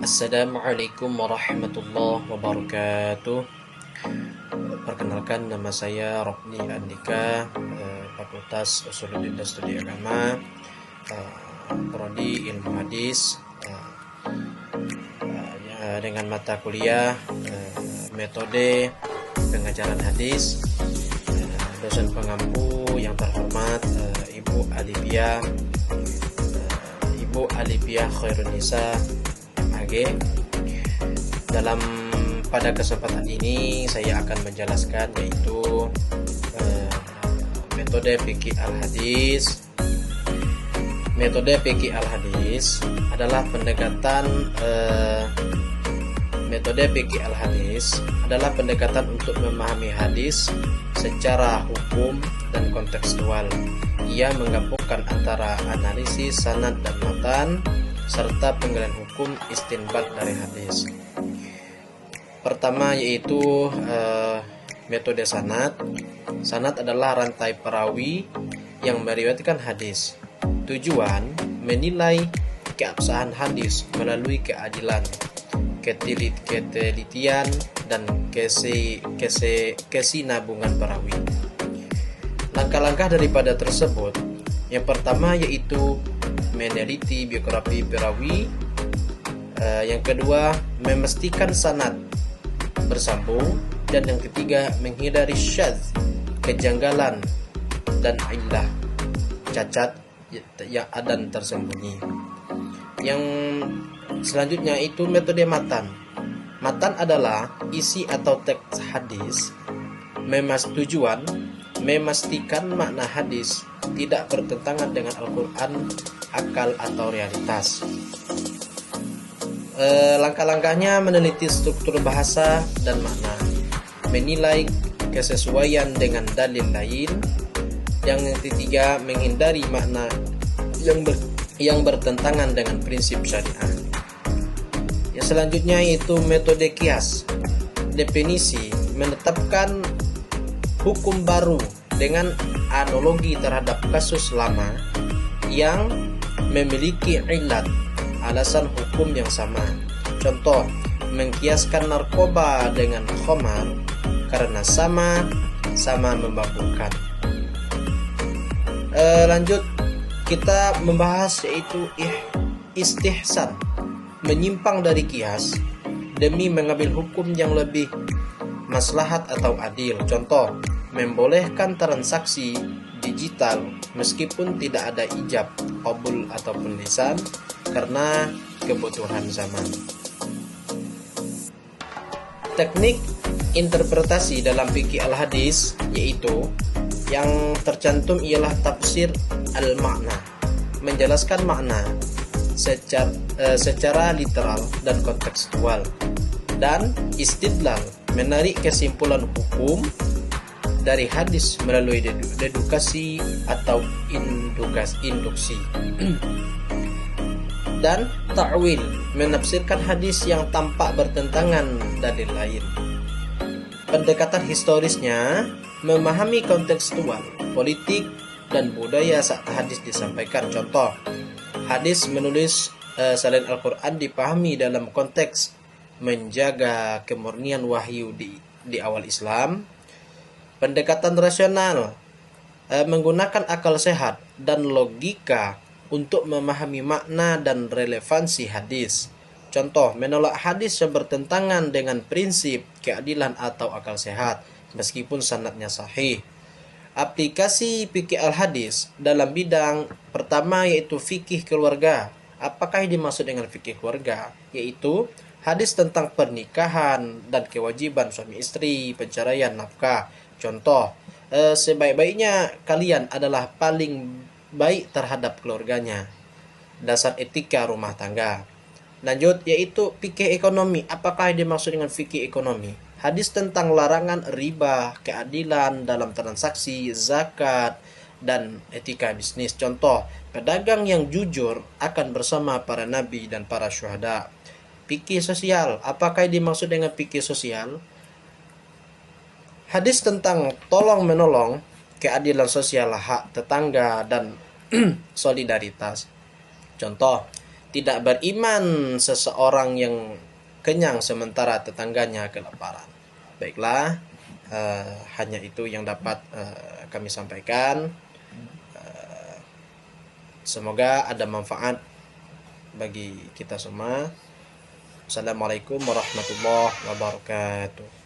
Assalamualaikum warahmatullahi wabarakatuh. Perkenalkan, nama saya Rokni Andika, Fakultas Usuluddin dan Studi Agama, Prodi Ilmu Hadis, dengan mata kuliah Metode Pengajaran Hadis. Dosen pengampu yang terhormat Ibu Alipia Khairunisa AG. Pada kesempatan ini saya akan menjelaskan yaitu metode fikih al-hadis. Metode fikih al-hadis adalah pendekatan untuk memahami hadis secara hukum dan kontekstual. Ia menggabungkan antara analisis sanad dan matan serta penggalian hukum istinbat dari hadis. Pertama yaitu metode sanad. Sanad adalah rantai perawi yang meriwayatkan hadis. Tujuan menilai keabsahan hadis melalui keadilan, ketelitian dan kesinambungan perawi. Langkah-langkah daripada tersebut, yang pertama yaitu meneliti biografi perawi, yang kedua memastikan sanad bersambung, dan yang ketiga menghindari syadz, kejanggalan dan illah, cacat yang ada dan tersembunyi. Yang selanjutnya itu metode matan. Matan adalah isi atau teks hadis. Tujuan memastikan makna hadis tidak bertentangan dengan Al-Quran, akal atau realitas. Langkah-langkahnya meneliti struktur bahasa dan makna, menilai kesesuaian dengan dalil lain. Yang ketiga menghindari makna yang bertentangan dengan prinsip syariah. Yang selanjutnya yaitu metode kias. Definisi menetapkan hukum baru dengan analogi terhadap kasus lama yang memiliki ilat, alasan hukum yang sama. Contoh, mengkiaskan narkoba dengan khamar karena sama memabukkan. Lanjut, kita membahas yaitu istihsan, menyimpang dari kias demi mengambil hukum yang lebih maslahat atau adil. Contoh, membolehkan transaksi digital meskipun tidak ada ijab, qabul ataupun lisan karena kebutuhan zaman. Teknik interpretasi dalam fikih al-hadis yaitu yang tercantum ialah tafsir al-makna, menjelaskan makna secara literal dan kontekstual, dan istidlal, menarik kesimpulan hukum dari hadis melalui dedukasi atau induksi. Dan ta'wil, menafsirkan hadis yang tampak bertentangan dalil lain. Pendekatan historisnya memahami kontekstual, politik, dan budaya saat hadis disampaikan. Contoh, hadis menulis selain Al-Quran dipahami dalam konteks menjaga kemurnian wahyu di awal Islam. Pendekatan rasional, menggunakan akal sehat dan logika untuk memahami makna dan relevansi hadis. Contoh, menolak hadis yang bertentangan dengan prinsip keadilan atau akal sehat meskipun sanadnya sahih. Aplikasi fikih al-hadis dalam bidang pertama yaitu fikih keluarga. Apakah yang dimaksud dengan fikih keluarga? Yaitu hadis tentang pernikahan dan kewajiban suami istri, penceraian, nafkah. Contoh, sebaik-baiknya kalian adalah paling baik terhadap keluarganya. Dasar etika rumah tangga. Lanjut yaitu fikih ekonomi. Apakah yang dimaksud dengan fikih ekonomi? Hadis tentang larangan riba, keadilan dalam transaksi, zakat, dan etika bisnis. Contoh, pedagang yang jujur akan bersama para nabi dan para syuhada. Fikih sosial. Apakah yang dimaksud dengan fikih sosial? Hadis tentang tolong menolong, keadilan sosial, hak tetangga, dan solidaritas. Contoh, Tidak beriman seseorang yang kenyang sementara tetangganya kelaparan. Baiklah, hanya itu yang dapat kami sampaikan. Semoga ada manfaat bagi kita semua. Assalamualaikum warahmatullahi wabarakatuh.